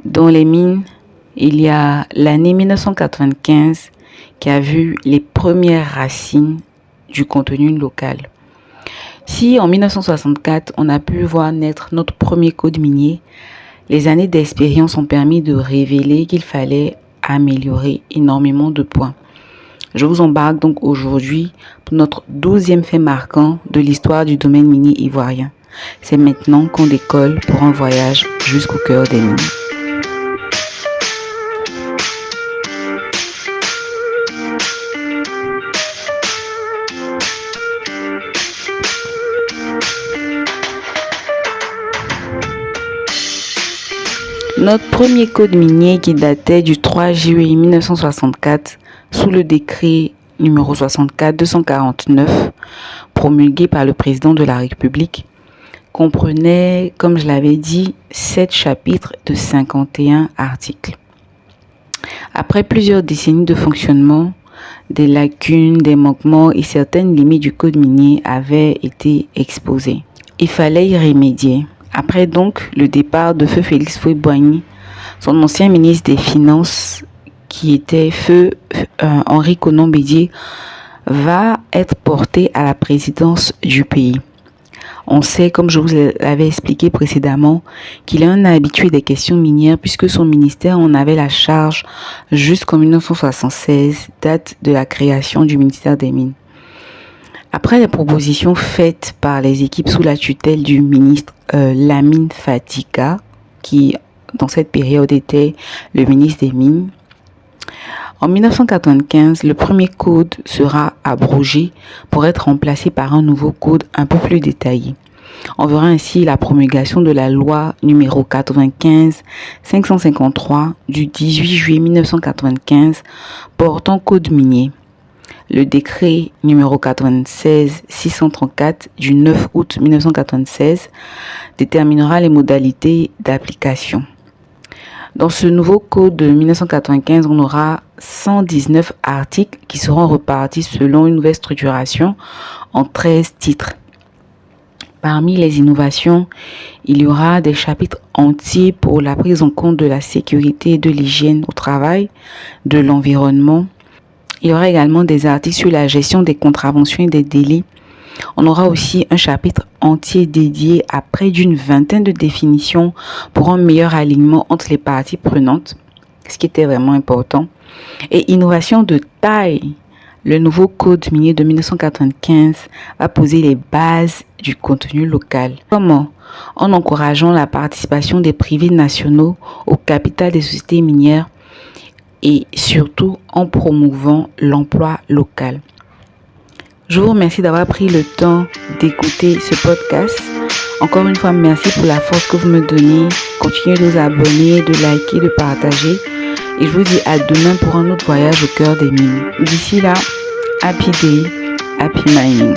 Dans les mines, il y a l'année 1995 qui a vu les premières racines du contenu local. Si en 1964, on a pu voir naître notre premier code minier, les années d'expérience ont permis de révéler qu'il fallait améliorer énormément de points. Je vous embarque donc aujourd'hui pour notre 12e fait marquant de l'histoire du domaine minier ivoirien. C'est maintenant qu'on décolle pour un voyage jusqu'au cœur des mines. Notre premier code minier qui datait du 3 juillet 1964 sous le décret numéro 64-249 promulgué par le président de la République comprenait, comme je l'avais dit, 7 chapitres de 51 articles. Après plusieurs décennies de fonctionnement, des lacunes, des manquements et certaines limites du code minier avaient été exposées. Il fallait y remédier. Après donc le départ de feu Félix Houphouët-Boigny, son ancien ministre des Finances, qui était feu Henri Konan Bédié, va être porté à la présidence du pays. On sait, comme je vous l'avais expliqué précédemment, qu'il est un habitué des questions minières puisque son ministère en avait la charge jusqu'en 1976, date de la création du ministère des Mines. Après les propositions faites par les équipes sous la tutelle du ministre Lamine Fadiga, qui dans cette période était le ministre des Mines, en 1995, le premier code sera abrogé pour être remplacé par un nouveau code un peu plus détaillé. On verra ainsi la promulgation de la loi numéro 95-553 du 18 juillet 1995 portant code minier. Le décret numéro 96-634 du 9 août 1996 déterminera les modalités d'application. Dans ce nouveau code de 1995, on aura 119 articles qui seront repartis selon une nouvelle structuration en 13 titres. Parmi les innovations, il y aura des chapitres entiers pour la prise en compte de la sécurité et de l'hygiène au travail, de l'environnement. Il y aura également des articles sur la gestion des contraventions et des délits. On aura aussi un chapitre entier dédié à près d'une vingtaine de définitions pour un meilleur alignement entre les parties prenantes, ce qui était vraiment important. Et innovation de taille, le nouveau code minier de 1995 va poser les bases du contenu local. Comment? En encourageant la participation des privés nationaux au capital des sociétés minières et surtout en promouvant l'emploi local. Je vous remercie d'avoir pris le temps d'écouter ce podcast. Encore une fois, merci pour la force que vous me donnez. Continuez de vous abonner, de liker, de partager. Et je vous dis à demain pour un autre voyage au cœur des mines. D'ici là, happy day, happy mining.